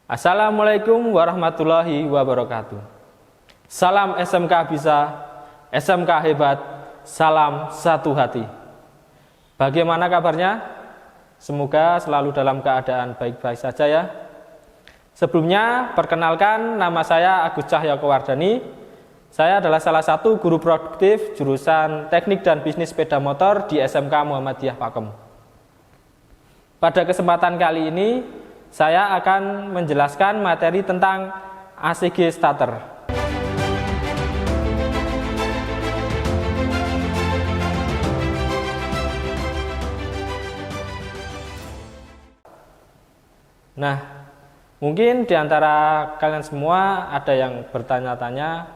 Assalamualaikum warahmatullahi wabarakatuh. Salam SMK bisa, SMK hebat, salam satu hati. Bagaimana kabarnya? Semoga selalu dalam keadaan baik-baik saja ya. Sebelumnya, perkenalkan nama saya Agus Cahyoko Wardani. Saya adalah salah satu guru produktif jurusan Teknik dan Bisnis Sepeda Motor di SMK Muhammadiyah Pakem. Pada kesempatan kali ini, saya akan menjelaskan materi tentang ACG starter. Nah, mungkin di antara kalian semua ada yang bertanya-tanya,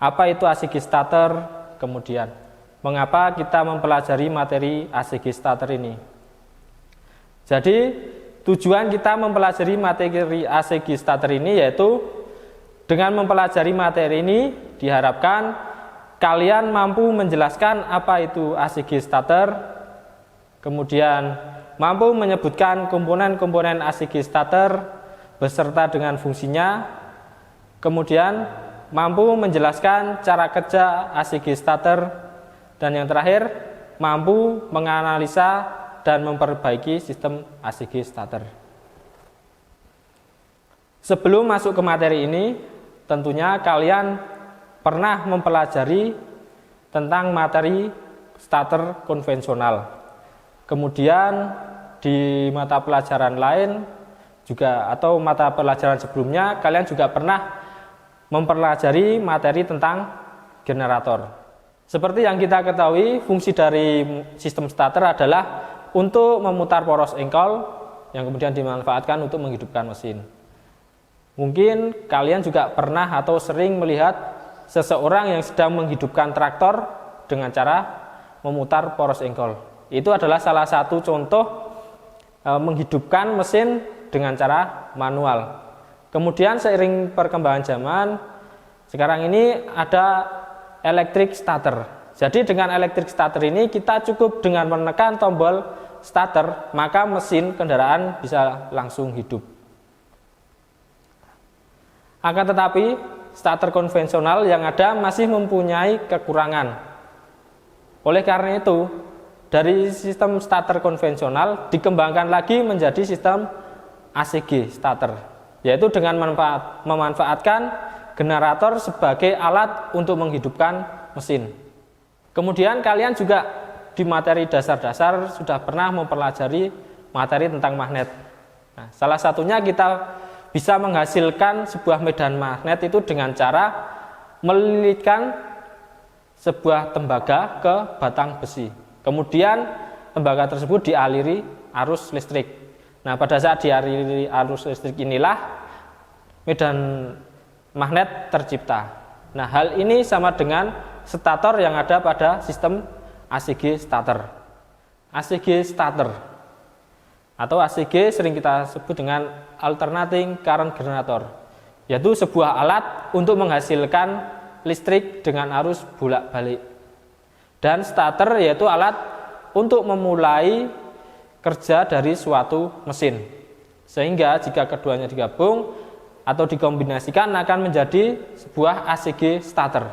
apa itu ACG starter? Kemudian, mengapa kita mempelajari materi ACG starter ini? Jadi, tujuan kita mempelajari materi ACG starter ini yaitu dengan mempelajari materi ini diharapkan kalian mampu menjelaskan apa itu ACG starter, kemudian mampu menyebutkan komponen-komponen ACG starter beserta dengan fungsinya, kemudian mampu menjelaskan cara kerja ACG starter, dan yang terakhir mampu menganalisa dan memperbaiki sistem ACG starter. Sebelum masuk ke materi ini, tentunya kalian pernah mempelajari tentang materi starter konvensional. Kemudian di mata pelajaran lain juga atau mata pelajaran sebelumnya kalian juga pernah mempelajari materi tentang generator. Seperti yang kita ketahui, fungsi dari sistem starter adalah untuk memutar poros engkol yang kemudian dimanfaatkan untuk menghidupkan mesin. Mungkin kalian juga pernah atau sering melihat seseorang yang sedang menghidupkan traktor dengan cara memutar poros engkol. Itu adalah salah satu contoh menghidupkan mesin dengan cara manual. Kemudian seiring perkembangan zaman, sekarang ini ada electric starter. Jadi dengan electric starter ini kita cukup dengan menekan tombol starter, maka mesin kendaraan bisa langsung hidup. Akan tetapi, starter konvensional yang ada masih mempunyai kekurangan. Oleh karena itu, dari sistem starter konvensional dikembangkan lagi menjadi sistem ACG starter, yaitu dengan memanfaatkan generator sebagai alat untuk menghidupkan mesin. Kemudian kalian juga di materi dasar-dasar sudah pernah mempelajari materi tentang magnet. Nah, salah satunya kita bisa menghasilkan sebuah medan magnet itu dengan cara melilitkan sebuah tembaga ke batang besi. Kemudian tembaga tersebut dialiri arus listrik. Nah, pada saat dialiri arus listrik inilah medan magnet tercipta. Nah, hal ini sama dengan stator yang ada pada sistem ACG starter. ACG starter atau ACG sering kita sebut dengan alternating current generator, yaitu sebuah alat untuk menghasilkan listrik dengan arus bolak-balik. Dan starter yaitu alat untuk memulai kerja dari suatu mesin. Sehingga jika keduanya digabung atau dikombinasikan akan menjadi sebuah ACG starter.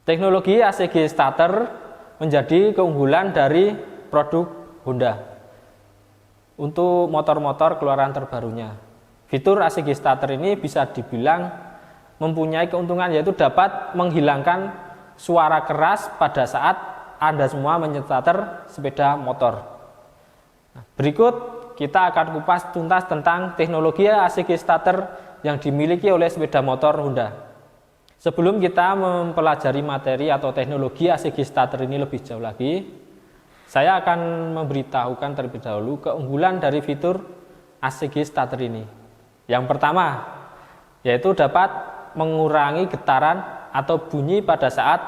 Teknologi ACG starter menjadi keunggulan dari produk Honda untuk motor-motor keluaran terbarunya. Fitur ACG starter ini bisa dibilang mempunyai keuntungan, yaitu dapat menghilangkan suara keras pada saat Anda semua menyetar sepeda motor. Nah, berikut kita akan kupas tuntas tentang teknologi ACG starter yang dimiliki oleh sepeda motor Honda. Sebelum kita mempelajari materi atau teknologi ACG starter ini lebih jauh lagi, saya akan memberitahukan terlebih dahulu keunggulan dari fitur ACG starter ini. Yang pertama, yaitu dapat mengurangi getaran atau bunyi pada saat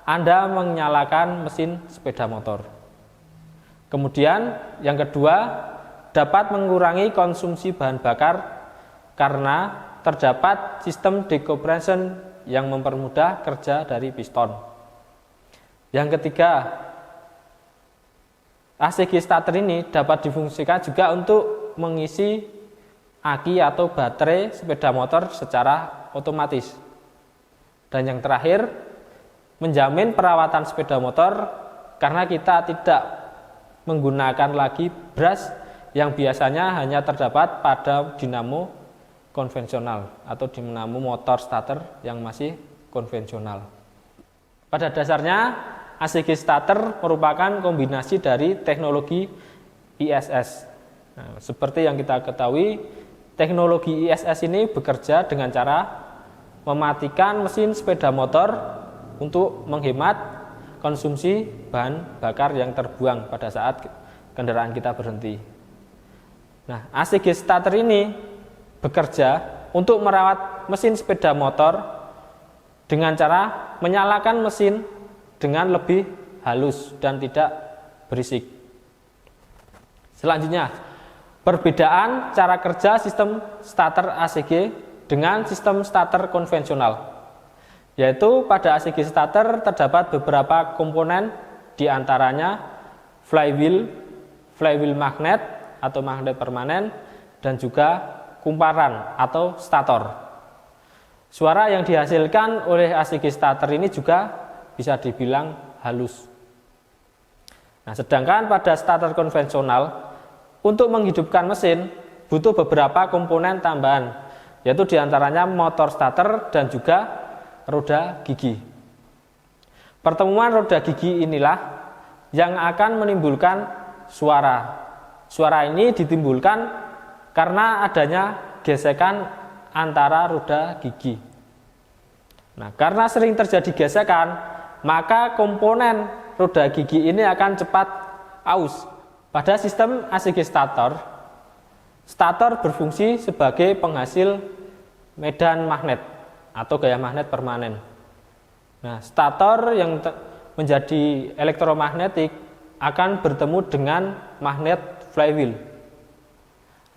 Anda menyalakan mesin sepeda motor. Kemudian, yang kedua, dapat mengurangi konsumsi bahan bakar karena terdapat sistem decompression yang mempermudah kerja dari piston. Yang ketiga, ACG starter ini dapat difungsikan juga untuk mengisi aki atau baterai sepeda motor secara otomatis. Dan yang terakhir, menjamin perawatan sepeda motor karena kita tidak menggunakan lagi brush yang biasanya hanya terdapat pada dinamo konvensional atau dinamo motor starter yang masih konvensional. Pada dasarnya, ACG starter merupakan kombinasi dari teknologi ISS. Nah, seperti yang kita ketahui, teknologi ISS ini bekerja dengan cara mematikan mesin sepeda motor untuk menghemat konsumsi bahan bakar yang terbuang pada saat kendaraan kita berhenti. Nah, ACG starter ini bekerja untuk merawat mesin sepeda motor dengan cara menyalakan mesin dengan lebih halus dan tidak berisik. Selanjutnya, perbedaan cara kerja sistem starter ACG dengan sistem starter konvensional. Yaitu pada ACG starter terdapat beberapa komponen, diantaranya flywheel magnet atau magnet permanen, dan juga kumparan atau stator. Suara yang dihasilkan oleh ACG starter ini juga bisa dibilang halus. Nah, sedangkan pada starter konvensional, untuk menghidupkan mesin butuh beberapa komponen tambahan, yaitu diantaranya motor starter dan juga roda gigi. Pertemuan roda gigi inilah yang akan menimbulkan suara. Suara ini ditimbulkan karena adanya gesekan antara roda gigi. Nah, karena sering terjadi gesekan, maka komponen roda gigi ini akan cepat aus. Pada sistem ACG starter, stator berfungsi sebagai penghasil medan magnet atau gaya magnet permanen. Nah, stator yang menjadi elektromagnetik akan bertemu dengan magnet flywheel.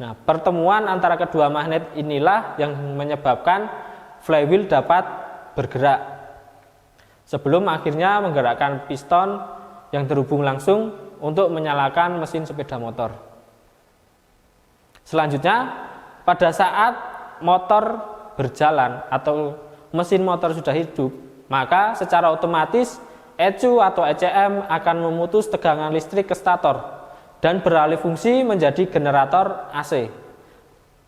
Nah, pertemuan antara kedua magnet inilah yang menyebabkan flywheel dapat bergerak sebelum akhirnya menggerakkan piston yang terhubung langsung untuk menyalakan mesin sepeda motor. Selanjutnya, pada saat motor berjalan atau mesin motor sudah hidup, maka secara otomatis ECU atau ECM akan memutus tegangan listrik ke stator dan beralih fungsi menjadi generator AC.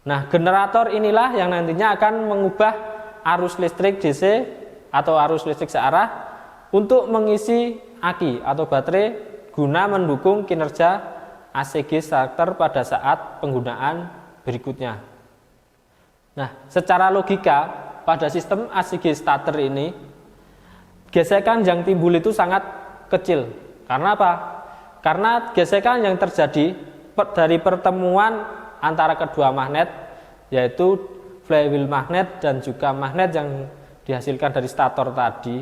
Nah, generator inilah yang nantinya akan mengubah arus listrik DC atau arus listrik searah untuk mengisi aki atau baterai guna mendukung kinerja ACG starter pada saat penggunaan berikutnya. Nah, secara logika pada sistem ACG starter ini gesekan yang timbul itu sangat kecil. Karena apa? Karena gesekan yang terjadi dari pertemuan antara kedua magnet, yaitu flywheel magnet dan juga magnet yang dihasilkan dari stator tadi,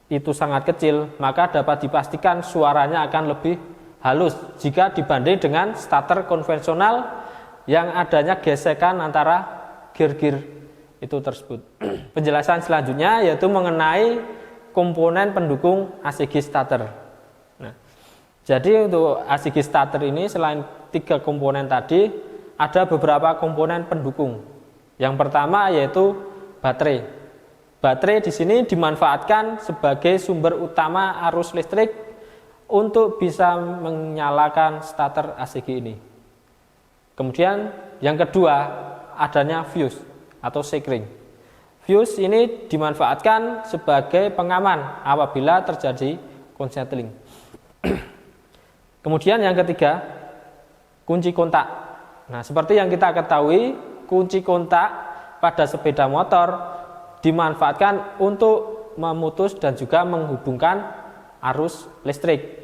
itu sangat kecil, maka dapat dipastikan suaranya akan lebih halus jika dibanding dengan starter konvensional yang adanya gesekan antara gear-gear itu tersebut. Penjelasan selanjutnya yaitu mengenai komponen pendukung ACG starter. Nah, jadi untuk ACG starter ini selain 3 komponen tadi, ada beberapa komponen pendukung. Yang pertama yaitu baterai. Baterai di sini dimanfaatkan sebagai sumber utama arus listrik untuk bisa menyalakan starter ACG ini. Kemudian yang kedua adanya fuse atau sekring. Fuse ini dimanfaatkan sebagai pengaman apabila terjadi konsletting. Kemudian yang ketiga, kunci kontak. Nah, seperti yang kita ketahui, kunci kontak pada sepeda motor dimanfaatkan untuk memutus dan juga menghubungkan arus listrik.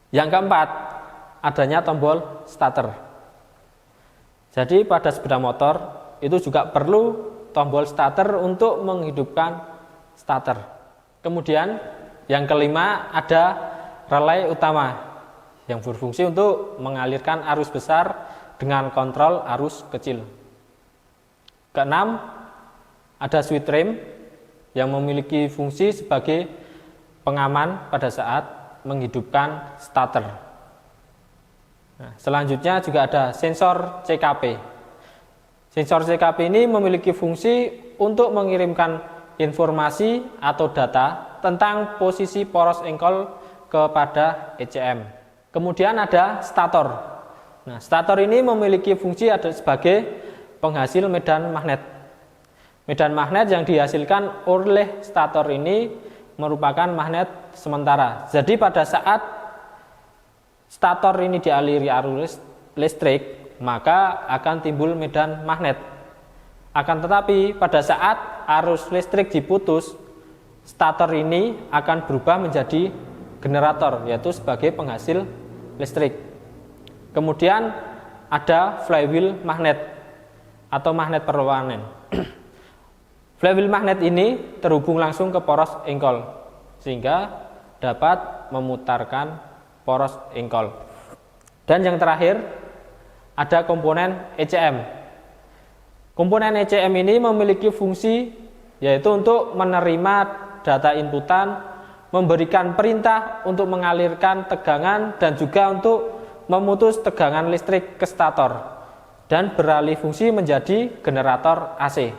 Yang keempat, adanya tombol starter. Jadi pada sepeda motor itu juga perlu tombol starter untuk menghidupkan starter. Kemudian yang kelima ada relay utama yang berfungsi untuk mengalirkan arus besar dengan kontrol arus kecil. Keenam, ada switch rem yang memiliki fungsi sebagai pengaman pada saat menghidupkan starter. Nah, selanjutnya juga ada sensor CKP. Sensor CKP ini memiliki fungsi untuk mengirimkan informasi atau data tentang posisi poros engkol kepada ECM. Kemudian ada stator. Nah, stator ini memiliki fungsi sebagai penghasil medan magnet. Medan magnet yang dihasilkan oleh stator ini merupakan magnet sementara. Jadi pada saat stator ini dialiri arus listrik, maka akan timbul medan magnet. Akan tetapi pada saat arus listrik diputus, stator ini akan berubah menjadi generator, yaitu sebagai penghasil listrik. Kemudian ada flywheel magnet atau magnet perlawanan. Flywheel magnet ini terhubung langsung ke poros engkol sehingga dapat memutarkan poros engkol. Dan yang terakhir ada komponen ECM. Komponen ECM ini memiliki fungsi yaitu untuk menerima data inputan, memberikan perintah untuk mengalirkan tegangan dan juga untuk memutus tegangan listrik ke stator dan beralih fungsi menjadi generator AC.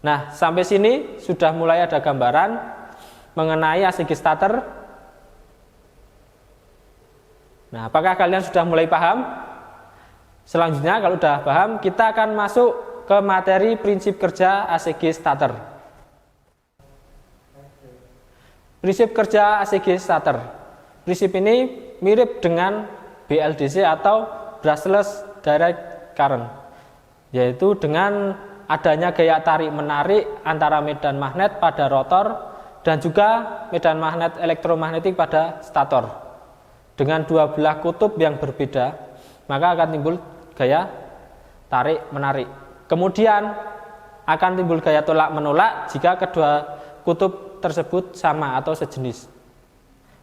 Nah, sampai sini sudah mulai ada gambaran mengenai ACG starter. Nah, apakah kalian sudah mulai paham? Selanjutnya kalau sudah paham, kita akan masuk ke materi prinsip kerja ACG starter. Prinsip kerja ACG starter. Prinsip ini mirip dengan BLDC atau brushless direct current, yaitu dengan adanya gaya tarik-menarik antara medan magnet pada rotor dan juga medan magnet elektromagnetik pada stator. Dengan dua belah kutub yang berbeda, maka akan timbul gaya tarik-menarik. Kemudian akan timbul gaya tolak-menolak jika kedua kutub tersebut sama atau sejenis.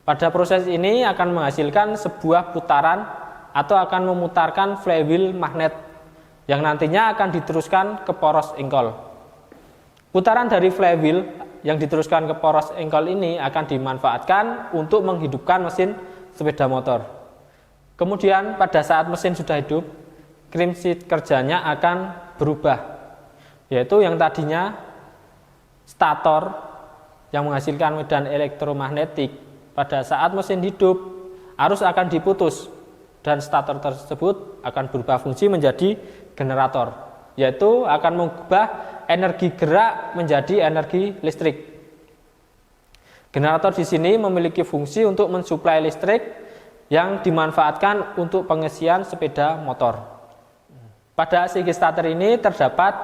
Pada proses ini akan menghasilkan sebuah putaran atau akan memutarkan flywheel magnet yang nantinya akan diteruskan ke poros engkol. Putaran dari flywheel yang diteruskan ke poros engkol ini akan dimanfaatkan untuk menghidupkan mesin sepeda motor. Kemudian pada saat mesin sudah hidup, prinsip kerjanya akan berubah, yaitu yang tadinya stator yang menghasilkan medan elektromagnetik, pada saat mesin hidup arus akan diputus dan stator tersebut akan berubah fungsi menjadi generator, yaitu akan mengubah energi gerak menjadi energi listrik. Generator di sini memiliki fungsi untuk mensuplai listrik yang dimanfaatkan untuk pengisian sepeda motor. Pada ACG starter ini terdapat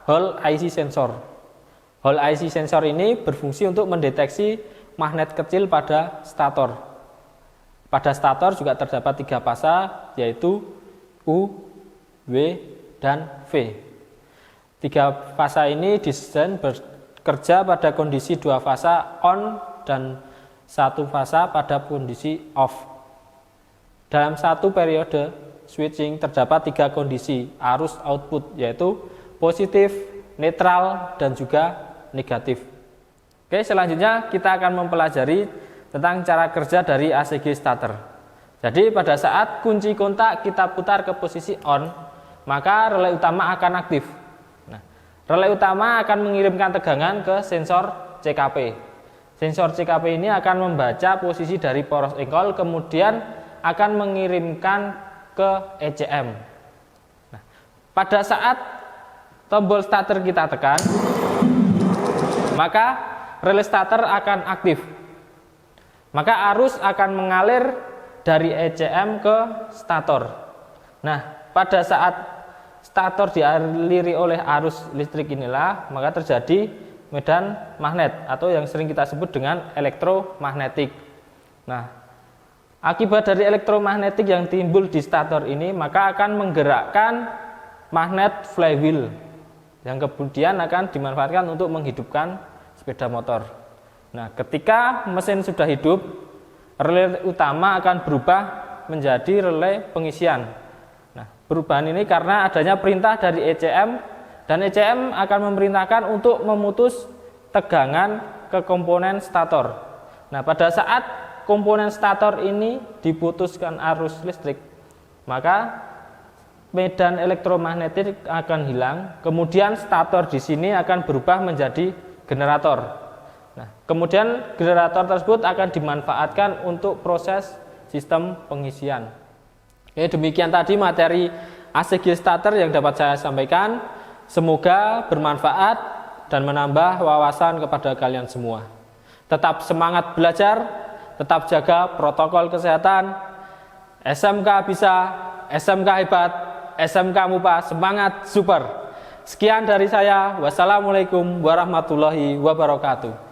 Hall IC sensor. Hall IC sensor ini berfungsi untuk mendeteksi magnet kecil pada stator. Pada stator juga terdapat 3 fasa, yaitu U, W, dan V. 3 fasa ini didesain bekerja pada kondisi 2 fasa on dan 1 fasa pada kondisi off. Dalam satu periode switching terdapat 3 kondisi arus output, yaitu positif, netral, dan juga negatif. Oke, selanjutnya kita akan mempelajari tentang cara kerja dari ACG starter. Jadi pada saat kunci kontak kita putar ke posisi on, maka relay utama akan aktif. Nah, relay utama akan mengirimkan tegangan ke sensor CKP. Sensor CKP ini akan membaca posisi dari poros engkol, kemudian akan mengirimkan ke ECM. Nah, pada saat tombol starter kita tekan, maka relay starter akan aktif. Maka arus akan mengalir dari ECM ke stator. Nah, pada saat stator dialiri oleh arus listrik inilah, maka terjadi medan magnet atau yang sering kita sebut dengan elektromagnetik. Nah, akibat dari elektromagnetik yang timbul di stator ini, maka akan menggerakkan magnet flywheel yang kemudian akan dimanfaatkan untuk menghidupkan sepeda motor. Nah, ketika mesin sudah hidup, relay utama akan berubah menjadi relay pengisian. Nah, perubahan ini karena adanya perintah dari ECM, dan ECM akan memerintahkan untuk memutus tegangan ke komponen stator. Nah, pada saat komponen stator ini diputuskan arus listrik, maka medan elektromagnetik akan hilang, kemudian stator di sini akan berubah menjadi generator. Nah, kemudian generator tersebut akan dimanfaatkan untuk proses sistem pengisian. Oke, demikian tadi materi ACG starter yang dapat saya sampaikan. Semoga bermanfaat dan menambah wawasan kepada kalian semua. Tetap semangat belajar, tetap jaga protokol kesehatan. SMK bisa, SMK hebat, SMK MUPA semangat super. Sekian dari saya. Wassalamualaikum warahmatullahi wabarakatuh.